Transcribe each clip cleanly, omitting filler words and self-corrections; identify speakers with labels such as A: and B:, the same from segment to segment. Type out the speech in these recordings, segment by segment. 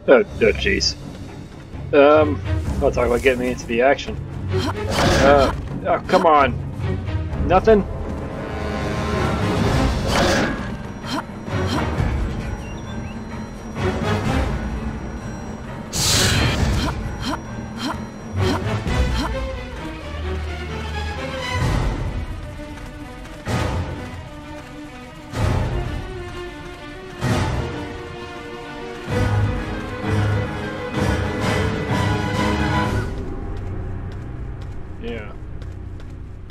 A: Oh, jeez. I'll talk about getting me into the action. Oh, come on. Nothing? Yeah.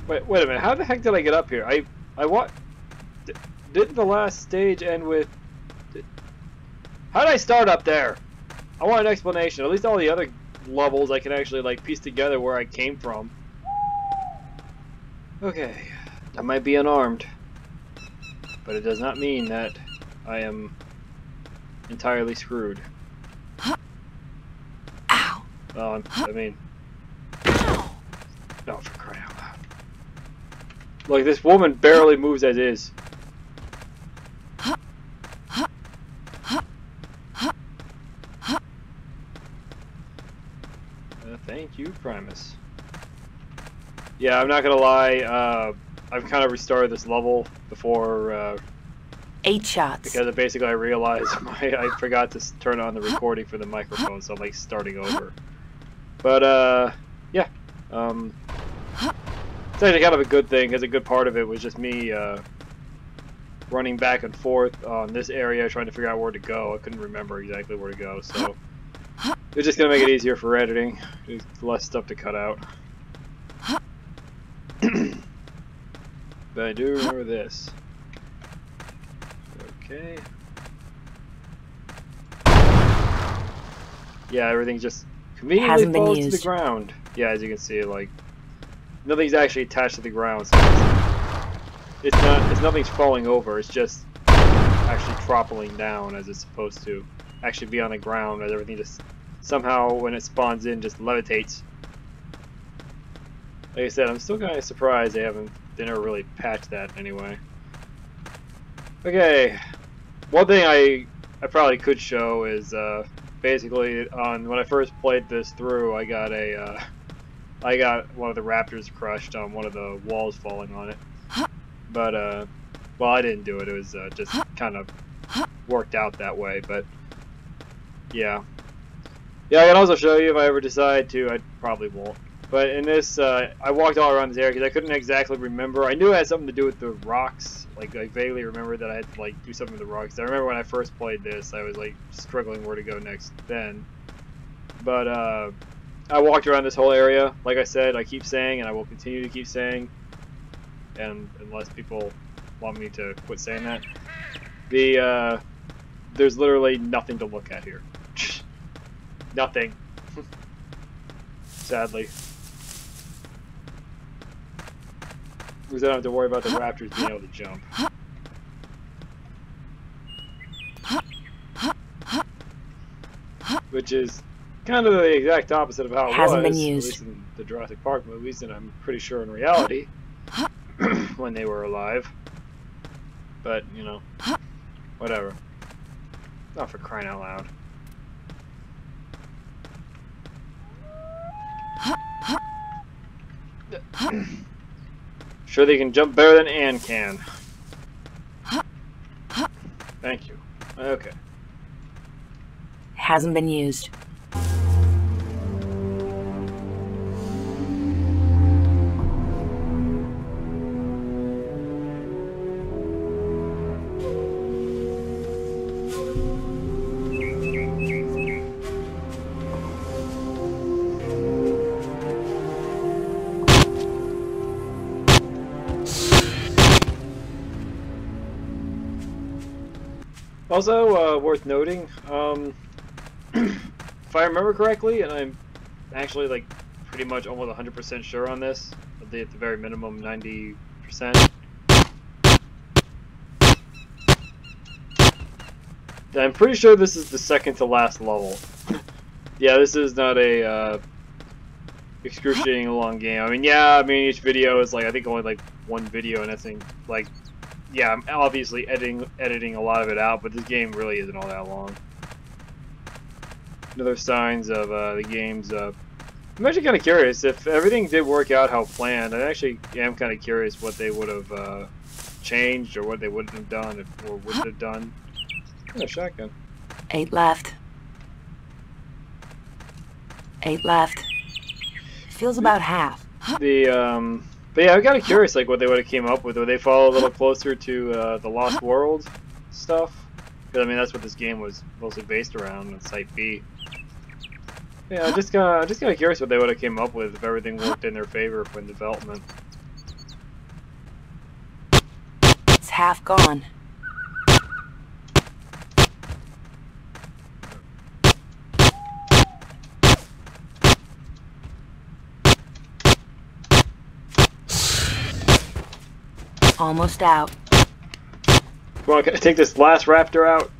A: Wait a minute. How the heck did I get up here? I what? Didn't the last stage end with? How did I start up there? I want an explanation. At least all the other levels I can actually like piece together where I came from. Okay, I might be unarmed, but it does not mean that I am entirely screwed.
B: Ow!
A: Well, I mean, no, for crying out loud! Look, this woman barely moves as is. Thank you, Primus. Yeah, I'm not gonna lie. I've kind of restarted this level before.
B: 8 shots.
A: Because basically I realized I forgot to turn on the recording for the microphone, so I'm like starting over. But yeah. It's actually kind of a good thing, because a good part of it was just me running back and forth on this area, trying to figure out where to go. I couldn't remember exactly where to go, so it's just gonna make it easier for editing. There's less stuff to cut out. But I do remember this. Okay. Yeah, everything just conveniently falls to the ground. Yeah, as you can see, like nothing's actually attached to the ground, so it's nothing's falling over. It's just actually toppling down as it's supposed to. Actually be on the ground, as everything just somehow when it spawns in just levitates. Like I said, I'm still kind of surprised they never really patched that anyway. Okay, one thing I probably could show is basically when I first played this through, I got one of the raptors crushed on one of the walls falling on it. But well, I didn't do it. It was just kind of worked out that way. But yeah, I can also show you if I ever decide to. I probably won't. But in this, I walked all around this area because I couldn't exactly remember. I knew it had something to do with the rocks. Like, I vaguely remembered that I had to, like, do something with the rocks. I remember when I first played this, I was, like, struggling where to go next then. But, I walked around this whole area. Like I said, I keep saying, and I will continue to keep saying, and unless people want me to quit saying that, there's literally nothing to look at here. Nothing. Sadly. Because I don't have to worry about the raptors being able to jump. Which is kind of the exact opposite of how it was, at least in the Jurassic Park movies, and I'm pretty sure in reality, when they were alive. But, you know, whatever. Not for crying out loud. Sure they can jump better than Anne can. Thank you. Okay.
B: Hasn't been used.
A: Also, worth noting, if I remember correctly, and I'm actually like pretty much almost 100% sure on this, at the very minimum 90%. I'm pretty sure this is the second to last level. Yeah, this is not a excruciating long game. I mean, yeah, each video is like I think only like one video, and that's like. Yeah, I'm obviously editing a lot of it out, but this game really isn't all that long. Another signs of the game's. I'm actually kind of curious if everything did work out how planned. I actually am kind of curious what they would have changed or what they wouldn't have done or wouldn't have done. Oh, a shotgun.
B: 8 left. 8 left. Feels about half.
A: But yeah, I'm kind of curious like what they would have came up with. Would they follow a little closer to the Lost World stuff? Because I mean that's what this game was mostly based around in Site B. Yeah, just kind of curious what they would have came up with if everything worked in their favor in development.
B: It's half gone. Almost out.
A: Come on, can I take this last raptor out?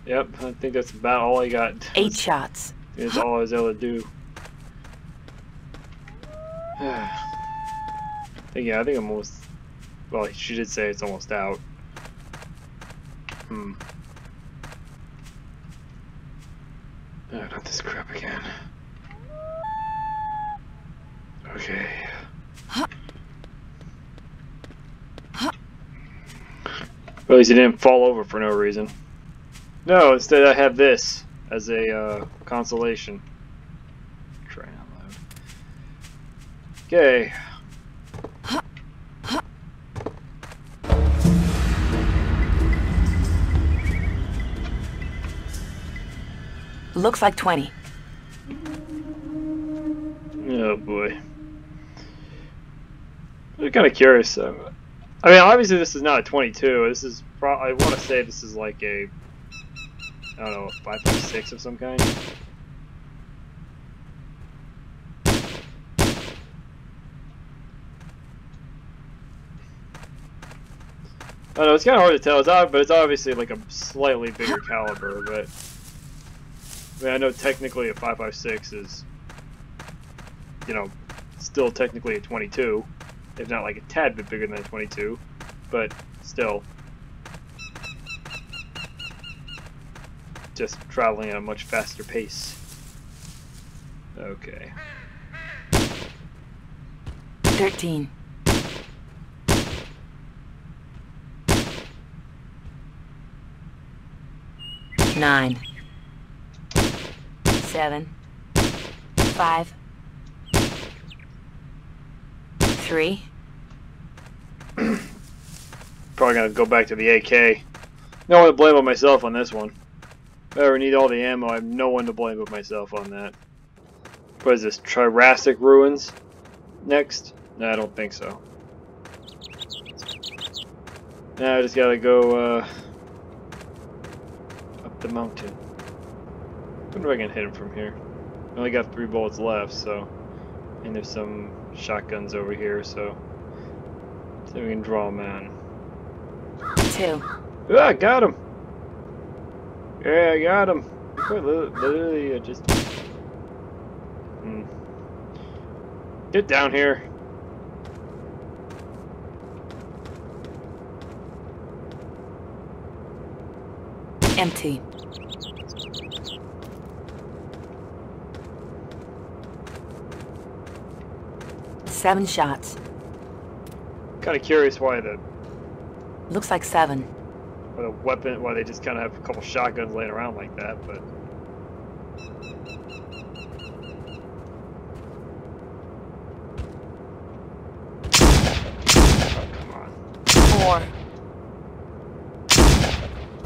A: Yep, I think that's about all I got.
B: 8 shots.
A: That's all I was able to do. Yeah, I think I'm almost... Well, she did say it's almost out. Oh, not this crap again. Okay. Well, at least it didn't fall over for no reason. No, instead I have this as a consolation. Try out loud. Okay.
B: Looks like 20.
A: Oh boy. I'm kind of curious. I mean, obviously this is not a 22. This is I want to say this is like a, I don't know, a 5.56 of some kind. I don't know, it's kind of hard to tell. But it's obviously like a slightly bigger caliber. But I mean, I know technically a 5.56 is, you know, still technically a 22, if not like a tad bit bigger than a 22, but still. Just traveling at a much faster pace. Okay.
B: 13. Nine. 7. 5. 3.
A: Probably gonna go back to the AK. No one to blame but myself on this one. If I ever need all the ammo, I have no one to blame but myself on that. What is this? Jurassic ruins? Next? No, I don't think so. Now I just gotta go up the mountain. I wonder if I can hit him from here. I only got 3 bullets left, so. And there's some shotguns over here, so. See if we can draw a man.
B: 2.
A: Ah, I got him! Yeah, I got him. Literally, just. Get down here.
B: Empty. 7 shots.
A: Kind of curious why the
B: Looks like 7.
A: weapon, why they just kind of have a couple shotguns laying around like that, but. Oh, come on.
B: 4.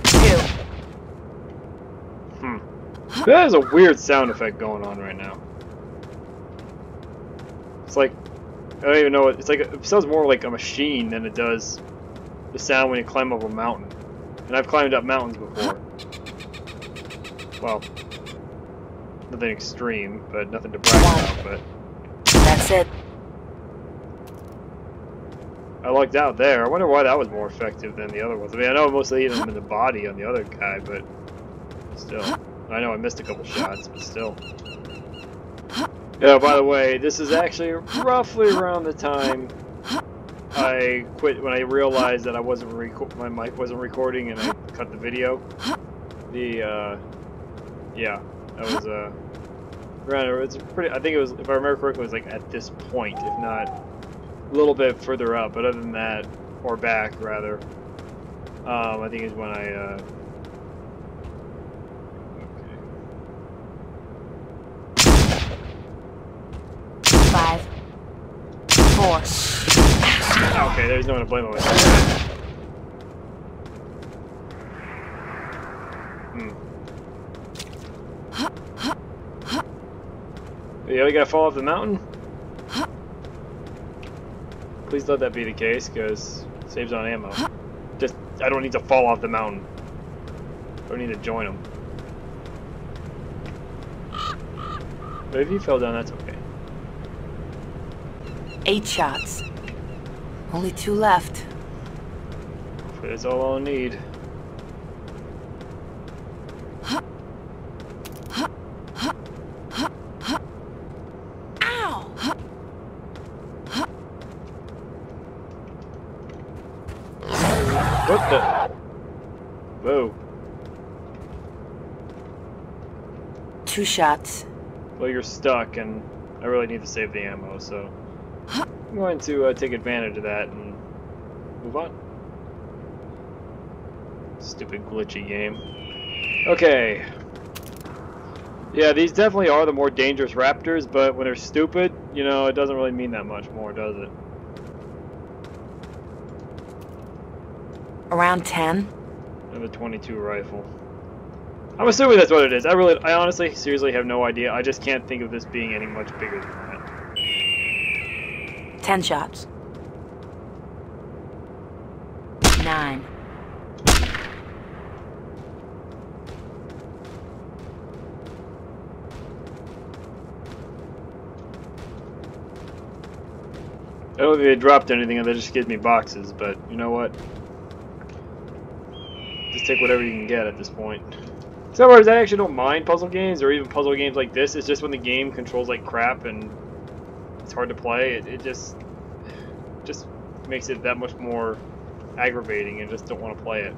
B: 2.
A: That is a weird sound effect going on right now. It's like, I don't even know, it's like, it sounds more like a machine than it does the sound when you climb up a mountain. And I've climbed up mountains before. Well, nothing extreme, but nothing to brag about, but.
B: That's it.
A: I lucked out there. I wonder why that was more effective than the other ones. I mean, I know mostly hit him in the body on the other guy, but still. I know I missed a couple shots, but still. Yeah, by the way, this is actually roughly around the time I quit, when I realized that I wasn't my mic wasn't recording and I cut the video. Yeah, that was it's pretty. I think it was, if I remember correctly, it was like at this point, if not a little bit further up. But other than that, or back rather, I think is when I.
B: Okay. 5, 4.
A: Okay, there's no one to blame on with. Yeah, we gotta fall off the mountain? Please let that be the case, because it saves on ammo. Just, I don't need to fall off the mountain. I don't need to join them. But if you fell down, that's okay.
B: 8 shots. Only 2 left.
A: Hopefully that's all I'll need. What the? Whoa.
B: 2 shots.
A: Well, you're stuck, and I really need to save the ammo, so I'm going to take advantage of that and move on. Stupid glitchy game. Okay. Yeah, these definitely are the more dangerous raptors, but when they're stupid, you know, it doesn't really mean that much more, does it?
B: Around 10.
A: And the 22 rifle. I'm assuming that's what it is. I honestly, seriously have no idea. I just can't think of this being any much bigger than that.
B: 10 shots. 9.
A: I don't think they dropped anything, and they just gave me boxes, but you know what? Just take whatever you can get at this point. So, I actually don't mind puzzle games, or even puzzle games like this. It's just when the game controls like crap and it's hard to play, it just makes it that much more aggravating, and just don't want to play it.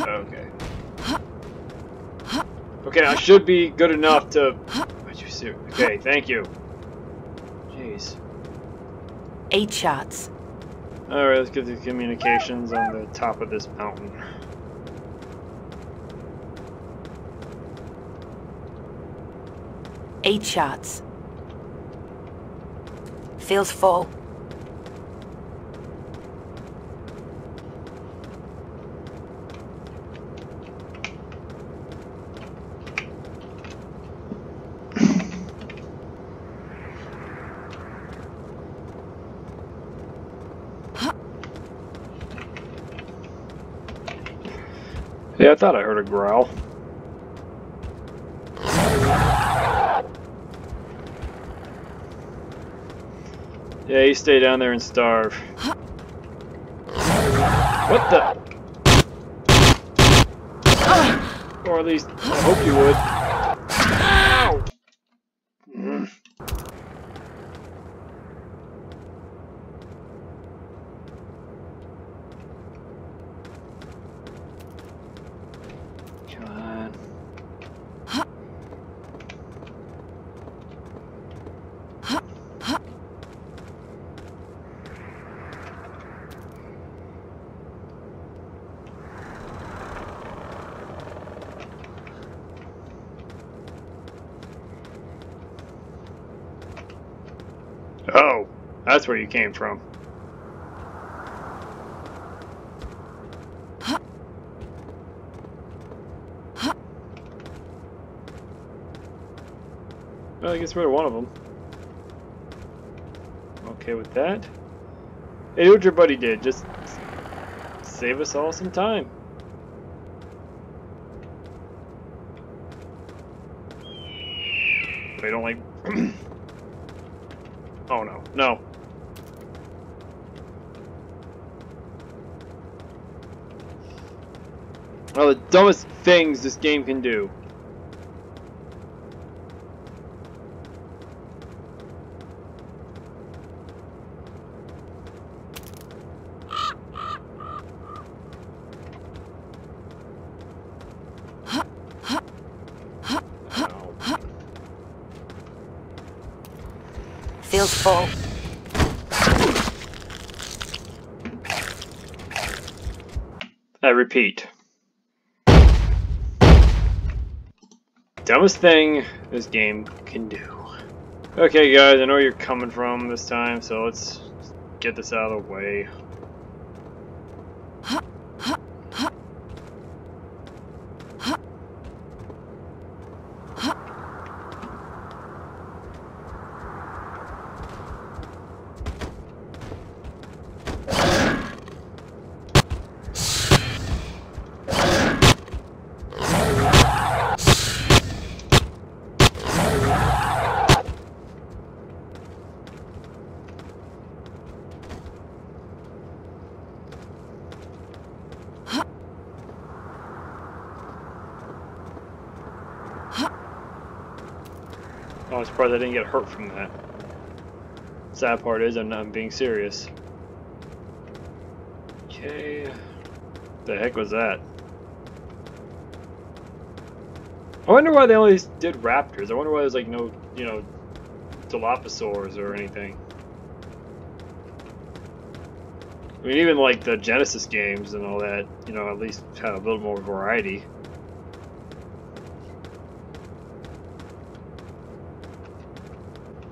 A: Okay. Okay, I should be good enough to. Okay, thank you. Jeez.
B: 8 shots.
A: Alright, let's get the communications on the top of this mountain.
B: Eight shots. Feels full.
A: Yeah, I thought I heard a growl. Yeah, you stay down there and starve. What the? Or at least, I hope you would. Ow! Come on. Oh, that's where you came from. Well, I guess we're one of them. Okay with that. Hey, what your buddy did, just save us all some time. They don't like... Oh no, no. Well, the dumbest things this game can do.
B: Feels full.
A: I repeat. Dumbest thing this game can do. Okay guys, I know where you're coming from this time, so let's get this out of the way. Oh, I'm surprised I didn't get hurt from that. Sad part is I'm not being serious. Okay. The heck was that? I wonder why they only did raptors. I wonder why there's like no, you know, Dilophosaurs or anything. I mean, even like the Genesis games and all that, you know, at least had a little more variety.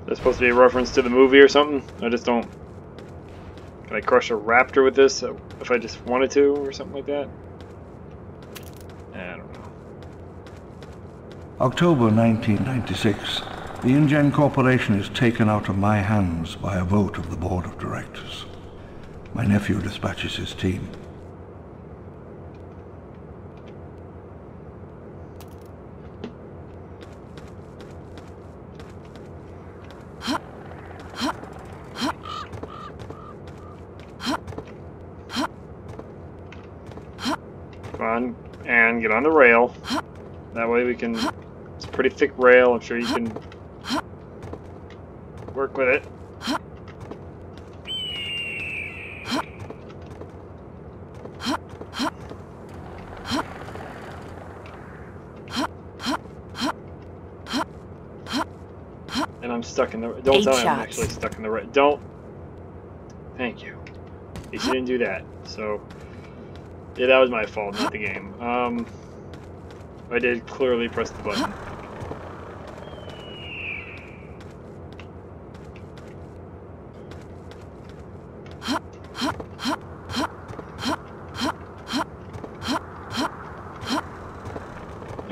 A: That's supposed to be a reference to the movie or something? I just don't... Can I crush a raptor with this if I just wanted to or something like that? I don't know.
C: October 1996. The InGen Corporation is taken out of my hands by a vote of the board of directors. My nephew dispatches his team.
A: Come on, and get on the rail. That way we can... It's a pretty thick rail, I'm sure you can work with it. And I'm stuck in the... Don't tell me I'm actually stuck in the rail. Don't... Thank you. At least you didn't do that, so... Yeah, that was my fault, not the game. I did clearly press the button.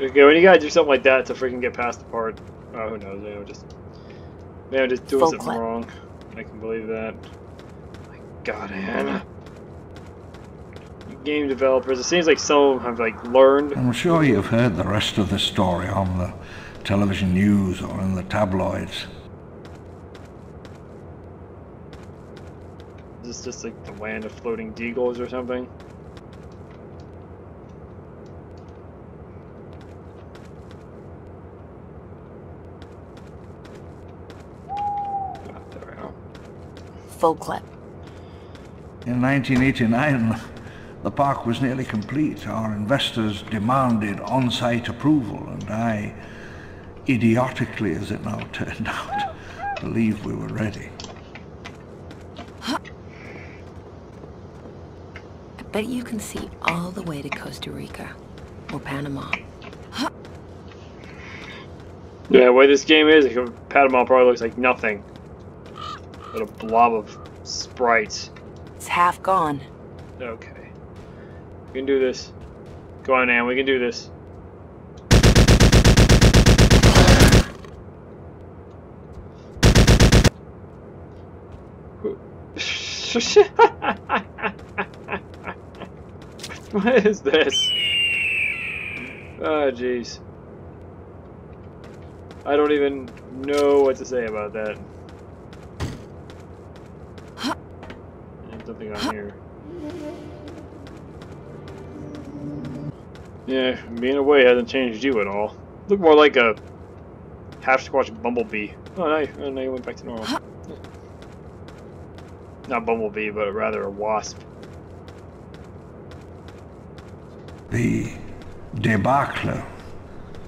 A: Okay, when you gotta do something like that to freaking get past the part, who knows? Maybe I'm just doing something wrong. I can believe that. My God, Hannah. Game developers, it seems like some of them have like learned.
C: I'm sure you've heard the rest of the story on the television news or in the tabloids.
A: Is this just like the land of floating deagles or something? There we go.
B: Full clip.
C: In 1989, the park was nearly complete. Our investors demanded on-site approval, and I, idiotically as it now turned out, believed we were ready.
B: I bet you can see all the way to Costa Rica or Panama.
A: Yeah, the way this game is, Panama probably looks like nothing but a blob of sprites.
B: It's half gone.
A: Okay. We can do this. Go on, Ann, we can do this. What is this? Oh, jeez. I don't even know what to say about that. There's nothing on here. Yeah, being away hasn't changed you at all. Look more like a half-squatch bumblebee. Oh, now you went back to normal. Not bumblebee, but rather a wasp.
C: The debacle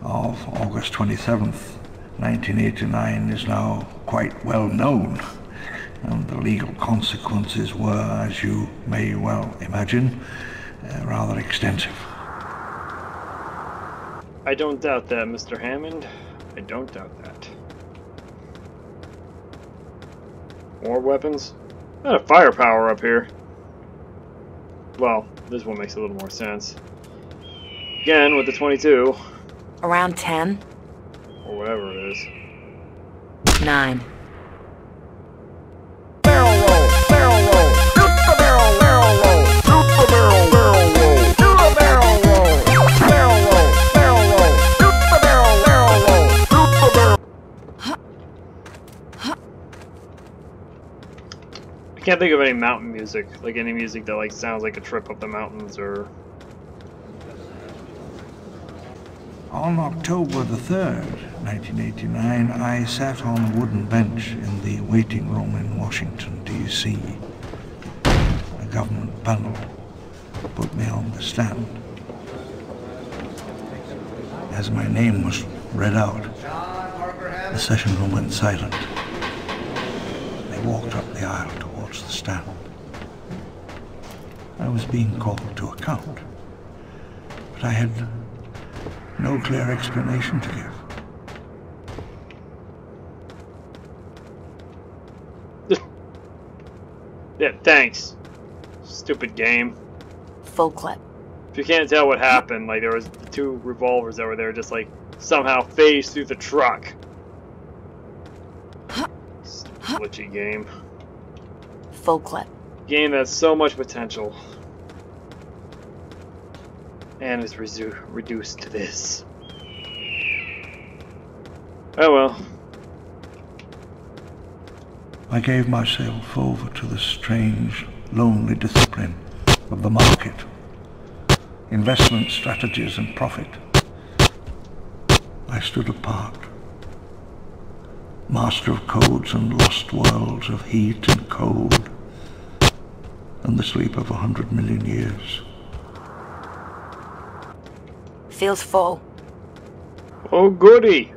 C: of August 27th, 1989 is now quite well known, and the legal consequences were, as you may well imagine, rather extensive.
A: I don't doubt that, Mr. Hammond. I don't doubt that. More weapons? Not a firepower up here. Well, this one makes a little more sense. Again, with the 22.
B: Around 10?
A: Or whatever it is.
B: 9.
D: Barrel roll, barrel roll, do the barrel roll, do the barrel roll, do the barrel roll, barrel roll, do the barrel roll, do the barrel.
A: I can't think of any mountain music, like any music that like sounds like a trip up the mountains or...
C: On October the 3rd, 1989, I sat on a wooden bench in the waiting room in Washington, D.C. A government panel put me on the stand. As my name was read out, the session room went silent. They walked up the aisle towards the stand. I was being called to account, but I had no clear explanation to give.
A: Yeah, thanks. Stupid game.
B: Full clip.
A: If you can't tell what happened, like there was two revolvers that were there just like somehow phased through the truck. Stupid glitchy game.
B: Full clip.
A: Game that has so much potential. And is reduced to this. Oh well.
C: I gave myself over to the strange, lonely discipline of the market, investment strategies and profit. I stood apart, master of codes and lost worlds of heat and cold, and the sleep of 100 million years.
B: Feels full.
A: Oh goody!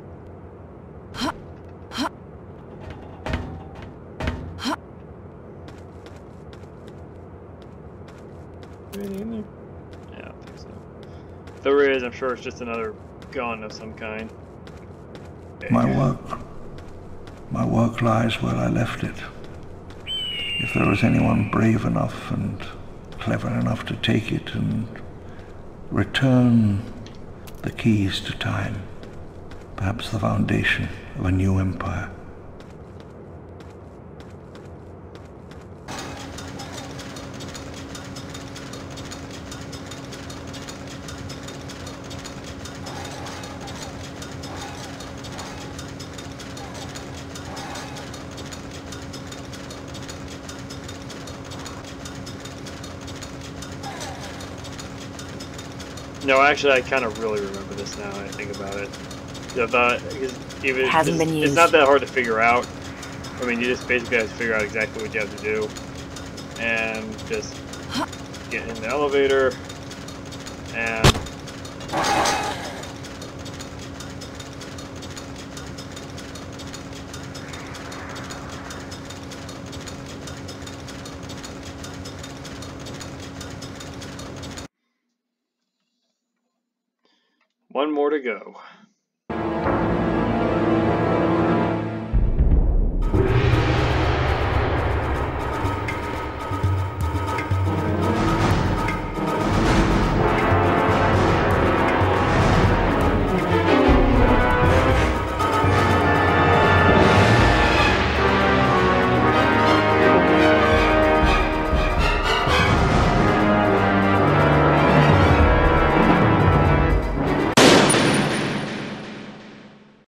A: Anything in there? Yeah, I don't think so. If there is, I'm sure it's just another gun of some kind.
C: My work lies where I left it. If there is anyone brave enough and clever enough to take it and return the keys to time, perhaps the foundation of a new empire.
A: No, actually, I kind of really remember this now. I think about it. Yeah, even
B: Hasn't been
A: it's
B: used.
A: not that hard to figure out. I mean, you just basically have to figure out exactly what you have to do, and just get in the elevator, and one more to go.